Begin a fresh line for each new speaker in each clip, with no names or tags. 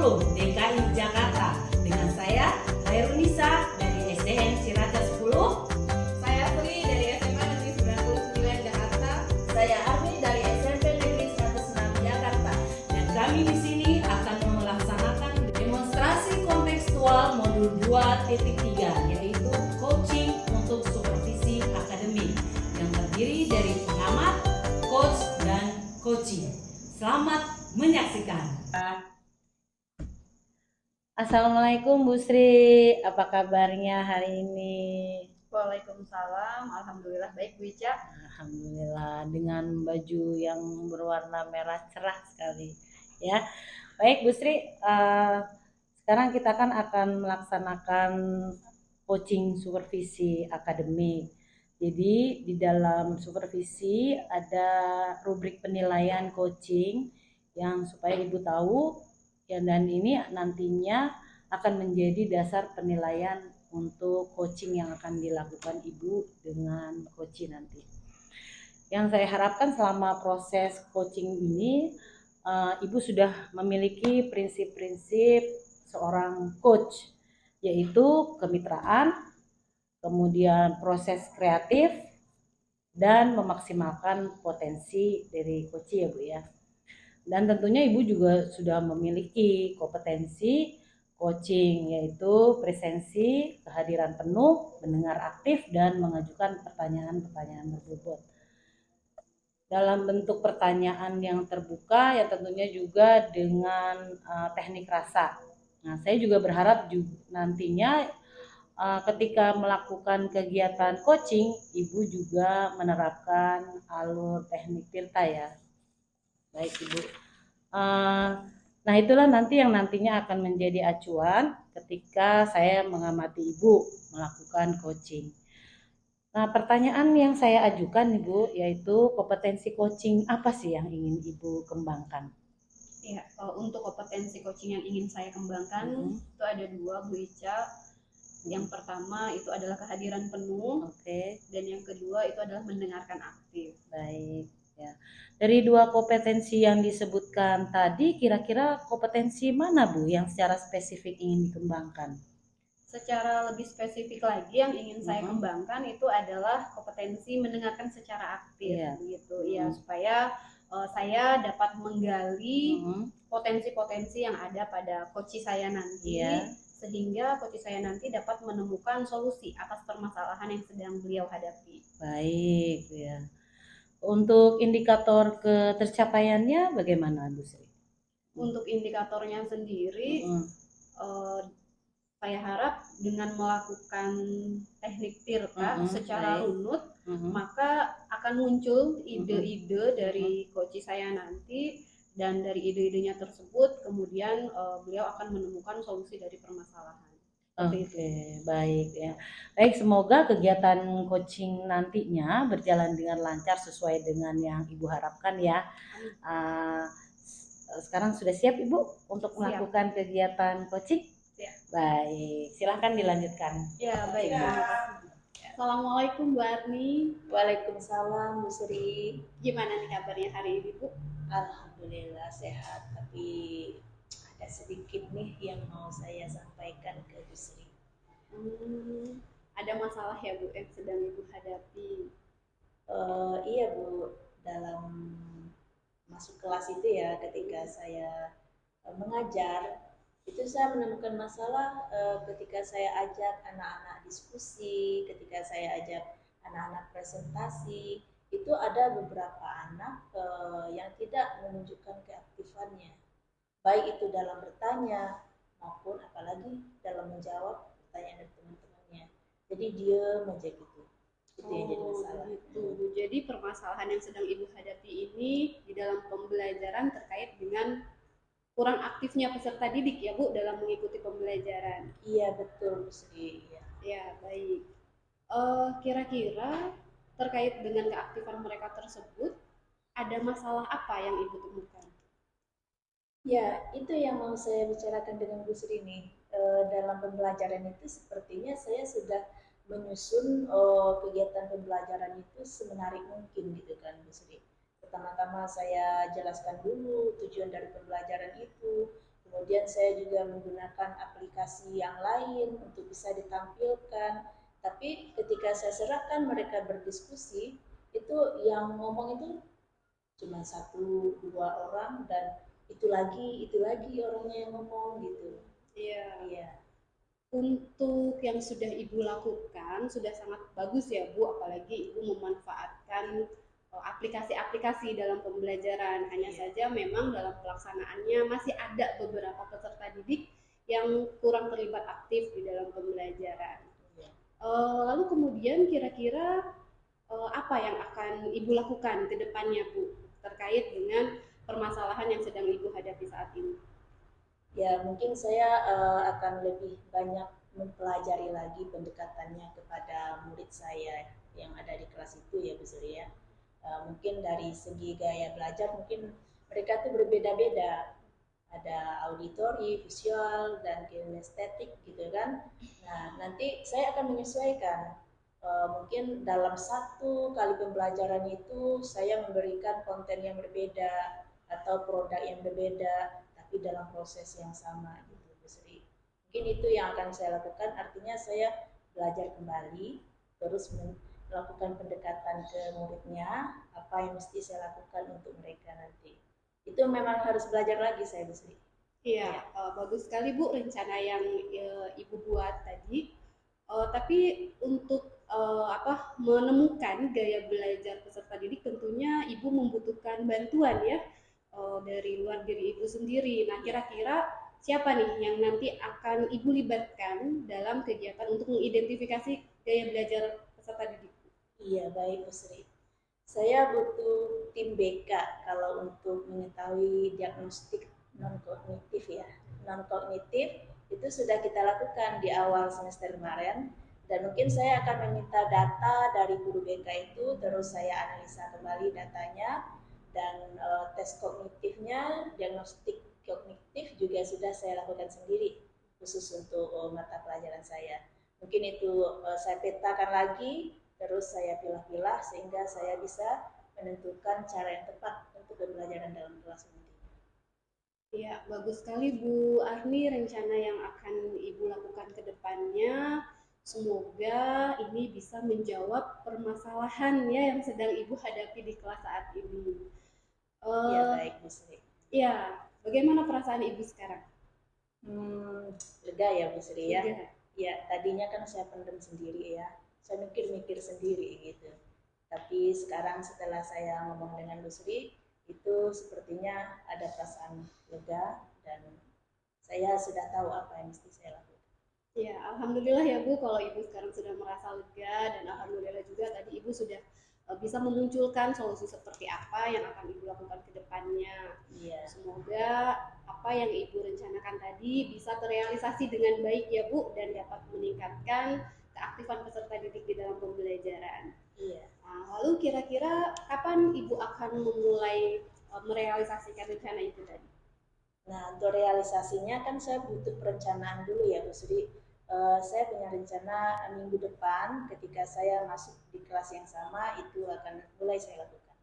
Kurikulum DKI Jakarta dengan saya Hairunisa dari SDN Ciracas 10.
Saya Puri dari SMA Negeri 99 Jakarta.
Saya Armi dari SMP Negeri 106 Jakarta.
Dan kami di sini akan melaksanakan demonstrasi kontekstual modul 2.3 yaitu coaching untuk supervisi akademik yang terdiri dari pengamat, coach, dan coaching. Selamat menyaksikan.
Assalamualaikum Bu Sri, apa kabarnya hari ini?
Waalaikumsalam, alhamdulillah baik Bu Ica.
Alhamdulillah dengan baju yang berwarna merah cerah sekali ya. Baik Bu Sri, sekarang kita akan melaksanakan coaching supervisi akademik. Jadi di dalam supervisi ada rubrik penilaian coaching yang supaya Ibu tahu ya, dan ini nantinya akan menjadi dasar penilaian untuk coaching yang akan dilakukan Ibu dengan coaching nanti. Yang saya harapkan selama proses coaching ini Ibu sudah memiliki prinsip-prinsip seorang coach, yaitu kemitraan, kemudian proses kreatif, dan memaksimalkan potensi dari coach ya Bu ya. Dan tentunya Ibu juga sudah memiliki kompetensi coaching, yaitu presensi, kehadiran penuh, mendengar aktif, dan mengajukan pertanyaan-pertanyaan berbobot. Dalam bentuk pertanyaan yang terbuka, ya tentunya juga dengan teknik rasa. Nah, saya juga berharap nantinya ketika melakukan kegiatan coaching, Ibu juga menerapkan alur teknik Tirta ya. Baik Ibu. Nah itulah nanti yang nantinya akan menjadi acuan ketika saya mengamati Ibu melakukan coaching. Nah pertanyaan yang saya ajukan Ibu yaitu kompetensi coaching apa sih yang ingin Ibu kembangkan?
Ya, untuk kompetensi coaching yang ingin saya kembangkan itu ada dua Bu Ica. Yang pertama itu adalah kehadiran penuh.
Oke.
Dan yang kedua itu adalah mendengarkan aktif.
Baik. Ya. Dari dua kompetensi yang disebutkan tadi, kira-kira kompetensi mana Bu yang secara spesifik ingin dikembangkan?
Secara lebih spesifik lagi yang ingin saya kembangkan itu adalah kompetensi mendengarkan secara aktif, gitu ya, supaya saya dapat menggali potensi-potensi yang ada pada coach saya nanti, sehingga coach saya nanti dapat menemukan solusi atas permasalahan yang sedang beliau hadapi.
Baik ya. Untuk indikator ketercapaiannya bagaimana Bu Sri?
Untuk indikatornya sendiri, saya harap dengan melakukan teknik Tirta secara runut, maka akan muncul ide-ide dari coach saya nanti, dan dari ide-idenya tersebut kemudian beliau akan menemukan solusi dari permasalahan.
Oke, baik ya. Baik, semoga kegiatan coaching nantinya berjalan dengan lancar sesuai dengan yang Ibu harapkan ya. Sekarang sudah siap Ibu untuk melakukan kegiatan coaching?
Siap.
Baik, silahkan dilanjutkan.
Ya, baik. Terima kasih. Assalamualaikum Bu Arni.
Waalaikumsalam Bu Sri.
Gimana nih kabarnya hari ini Bu?
Alhamdulillah sehat, tapi ada sedikit nih yang mau saya sampaikan ke Bu Sri.
Ada masalah ya Bu yang sedang Ibu hadapi?
Iya Bu, dalam masuk kelas itu ya, ketika saya mengajar itu saya menemukan masalah ketika saya ajak anak-anak diskusi, ketika saya ajak anak-anak presentasi, itu ada beberapa anak yang tidak menunjukkan keaktifannya, baik itu dalam bertanya maupun apalagi dalam menjawab pertanyaan dari teman-temannya. Jadi diam aja gitu. Itu yang jadi masalah.
Gitu. Jadi permasalahan yang sedang Ibu hadapi ini di dalam pembelajaran terkait dengan kurang aktifnya peserta didik ya Bu dalam mengikuti pembelajaran.
Iya betul Bu Sri.
Ya baik. Kira-kira terkait dengan keaktifan mereka tersebut ada masalah apa yang Ibu temukan?
Ya, itu yang mau saya bicarakan dengan Bu Sri nih. Dalam pembelajaran itu sepertinya saya sudah menyusun kegiatan pembelajaran itu semenarik mungkin gitu kan Bu Sri. Pertama-tama saya jelaskan dulu tujuan dari pembelajaran itu, kemudian
kemudian saya juga menggunakan aplikasi yang lain untuk bisa ditampilkan. Tapi ketika saya serahkan mereka berdiskusi, itu yang ngomong itu cuma satu dua orang, dan itu lagi orangnya yang ngomong gitu.
Iya.
Iya.
Untuk yang sudah Ibu lakukan sudah sangat bagus ya Bu, apalagi Ibu memanfaatkan aplikasi-aplikasi dalam pembelajaran. Hanya saja memang dalam pelaksanaannya masih ada beberapa peserta didik yang kurang terlibat aktif di dalam pembelajaran. Lalu kemudian kira-kira apa yang akan Ibu lakukan ke depannya Bu terkait dengan permasalahan yang sedang Ibu hadapi saat ini?
Ya, mungkin saya akan lebih banyak mempelajari lagi pendekatannya kepada murid saya yang ada di kelas itu ya Bu Sri ya. Mungkin dari segi gaya belajar mungkin mereka tuh berbeda-beda. Ada auditori, visual, dan kinestetik gitu kan. Nah, nanti saya akan menyesuaikan. Mungkin dalam satu kali pembelajaran itu saya memberikan konten yang berbeda atau produk yang berbeda, tapi dalam proses yang sama gitu Bu Sri. Mungkin itu yang akan saya lakukan, artinya saya belajar kembali, terus melakukan pendekatan ke muridnya, apa yang mesti saya lakukan untuk mereka nanti. Itu memang harus belajar lagi saya Bu Sri.
Iya, bagus sekali Bu rencana yang Ibu buat tadi. Tapi untuk menemukan gaya belajar peserta didik tentunya Ibu membutuhkan bantuan ya dari luar diri Ibu sendiri. Nah, kira-kira siapa nih yang nanti akan Ibu libatkan dalam kegiatan untuk mengidentifikasi gaya belajar peserta didik?
Iya, baik Bu Sri. Saya butuh tim BK kalau untuk mengetahui diagnostik non-kognitif ya. Non-kognitif itu sudah kita lakukan di awal semester kemarin, dan mungkin saya akan meminta data dari guru BK itu, terus saya analisa kembali datanya, dan tes kognitifnya, diagnostik kognitif juga sudah saya lakukan sendiri khusus untuk mata pelajaran saya. Mungkin itu saya petakan lagi, terus saya pilah-pilah sehingga saya bisa menentukan cara yang tepat untuk pembelajaran dalam kelas nanti.
Ya, bagus sekali Bu Arni rencana yang akan Ibu lakukan ke depannya. Semoga ini bisa menjawab permasalahan ya yang sedang Ibu hadapi di kelas saat ini.
Ya, baik Bu Sri.
Ya, bagaimana perasaan Ibu sekarang?
Lega ya Bu Sri ya.
Lega.
Ya, tadinya kan saya pendem sendiri ya. Saya mikir-mikir sendiri gitu. Tapi sekarang setelah saya ngomong dengan Bu Sri, itu sepertinya ada perasaan lega, dan saya sudah tahu apa yang mesti saya lakukan.
Ya, alhamdulillah ya Bu kalau Ibu sekarang sudah merasa lega, dan alhamdulillah juga tadi Ibu sudah bisa memunculkan solusi seperti apa yang akan Ibu lakukan ke depannya.
Iya.
Semoga apa yang Ibu rencanakan tadi bisa terrealisasi dengan baik ya Bu, dan dapat meningkatkan keaktifan peserta didik di dalam pembelajaran.
Iya.
Nah, lalu kira-kira kapan Ibu akan memulai merealisasikan rencana itu tadi?
Nah, untuk realisasinya kan saya butuh perencanaan dulu ya Bu Sri. Saya punya rencana minggu depan ketika saya masuk di kelas yang sama itu akan mulai saya lakukan.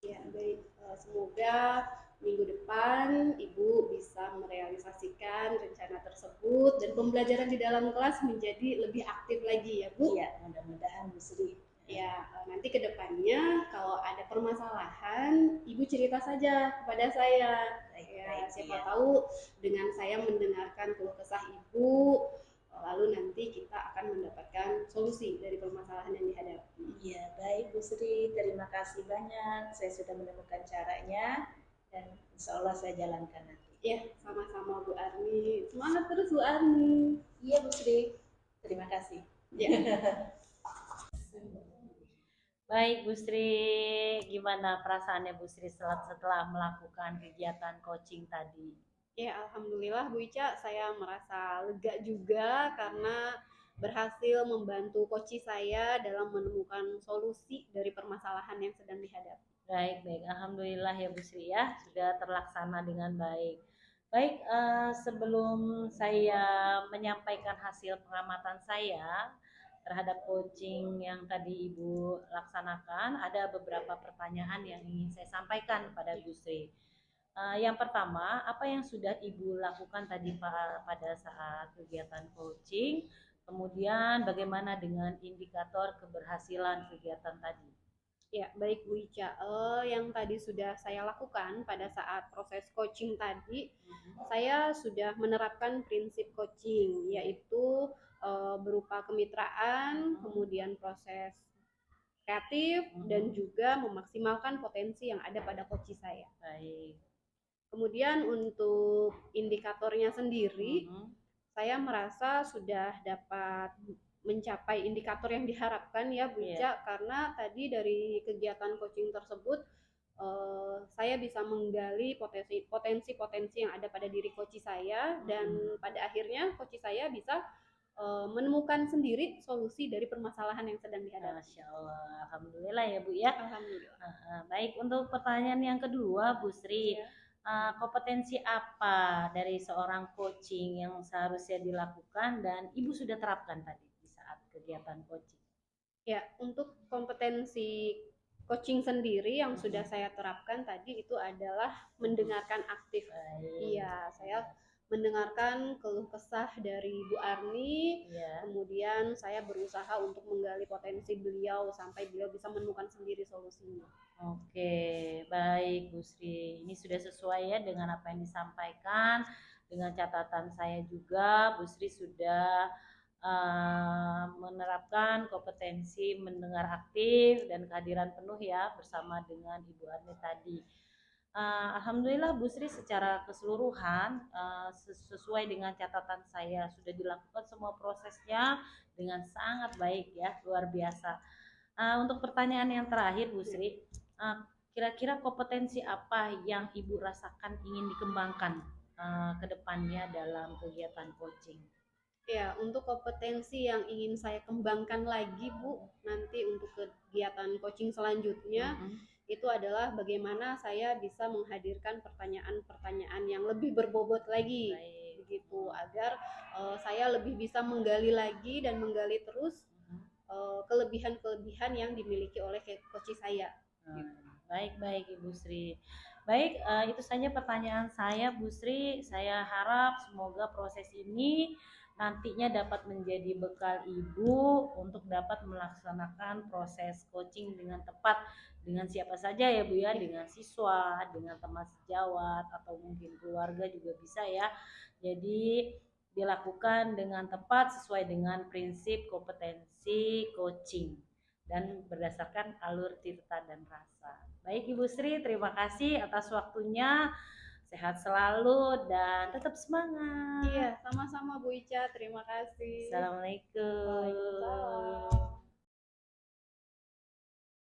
Ya, baik. Semoga minggu depan Ibu bisa merealisasikan rencana tersebut dan pembelajaran di dalam kelas menjadi lebih aktif lagi ya Bu.
Iya, mudah-mudahan Bu Sri.
Ya, nanti ke depannya kalau ada permasalahan, Ibu cerita saja kepada saya.
Baik,
Ya,
baik,
siapa
iya.
tahu dengan saya mendengarkan keluh kesah Ibu, lalu nanti kita akan mendapatkan solusi dari permasalahan yang dihadapi.
Iya, baik Bu Sri, terima kasih banyak. Saya sudah menemukan caranya, dan insya Allah saya jalankan nanti.
Ya, sama-sama Bu Arni. Semangat terus Bu Arni.
Iya Bu Sri, terima kasih.
Ya.
Baik Bu Sri, gimana perasaannya Bu Sri setelah melakukan kegiatan coaching tadi?
Ya, alhamdulillah Bu Ica, saya merasa lega juga karena berhasil membantu coach saya dalam menemukan solusi dari permasalahan yang sedang dihadapi.
Baik, baik. Alhamdulillah ya Bu Sri ya, sudah terlaksana dengan baik. Baik, sebelum saya menyampaikan hasil pengamatan saya terhadap coaching yang tadi Ibu laksanakan, ada beberapa pertanyaan yang ingin saya sampaikan pada Bu Sri. Yang pertama, apa yang sudah Ibu lakukan tadi Pak pada saat kegiatan coaching? Kemudian bagaimana dengan indikator keberhasilan kegiatan tadi?
Ya, baik Bu Ica. Yang tadi sudah saya lakukan pada saat proses coaching tadi, saya sudah menerapkan prinsip coaching, yaitu berupa kemitraan, kemudian proses kreatif, dan juga memaksimalkan potensi yang ada pada coach saya.
Baik.
Kemudian untuk indikatornya sendiri, saya merasa sudah dapat mencapai indikator yang diharapkan ya Bu Ica, karena tadi dari kegiatan coaching tersebut saya bisa menggali potensi-potensi yang ada pada diri coach saya, dan pada akhirnya coach saya bisa menemukan sendiri solusi dari permasalahan yang sedang dihadapi.
Masya Allah, alhamdulillah ya Bu ya.
Alhamdulillah.
Baik, untuk pertanyaan yang kedua Bu Sri, kompetensi apa dari seorang coaching yang seharusnya dilakukan dan Ibu sudah terapkan tadi di saat kegiatan coaching?
Ya, untuk kompetensi coaching sendiri yang sudah saya terapkan tadi itu adalah mendengarkan aktif. Iya, saya mendengarkan keluh kesah dari Bu Arni, kemudian saya berusaha untuk menggali potensi beliau sampai beliau bisa menemukan sendiri solusinya.
Oke, baik Bu Sri. Ini sudah sesuai ya dengan apa yang disampaikan. Dengan catatan saya juga, Bu Sri sudah menerapkan kompetensi mendengar aktif dan kehadiran penuh ya bersama dengan Ibu Arni tadi. Alhamdulillah Bu Sri secara keseluruhan sesuai dengan catatan saya sudah dilakukan semua prosesnya dengan sangat baik ya, luar biasa. Untuk pertanyaan yang terakhir Bu Sri, kira-kira kompetensi apa yang Ibu rasakan ingin dikembangkan ke depannya dalam kegiatan coaching?
Ya, untuk kompetensi yang ingin saya kembangkan lagi Bu, nanti untuk kegiatan coaching selanjutnya, itu adalah bagaimana saya bisa menghadirkan pertanyaan-pertanyaan yang lebih berbobot lagi, begitu, agar saya lebih bisa menggali lagi dan menggali terus kelebihan-kelebihan yang dimiliki oleh coach saya.
Baik Ibu Sri. Baik, itu saja pertanyaan saya Bu Sri. Saya harap semoga proses ini nantinya dapat menjadi bekal Ibu untuk dapat melaksanakan proses coaching dengan tepat dengan siapa saja ya Bu ya, dengan siswa, dengan teman sejawat atau mungkin keluarga juga bisa ya. Jadi dilakukan dengan tepat sesuai dengan prinsip kompetensi coaching dan berdasarkan alur tirta dan rasa. Baik Ibu Sri, terima kasih atas waktunya. Sehat selalu dan tetap semangat.
Iya, sama-sama Bu Ica. Terima kasih.
Assalamualaikum.
Waalaikumsalam.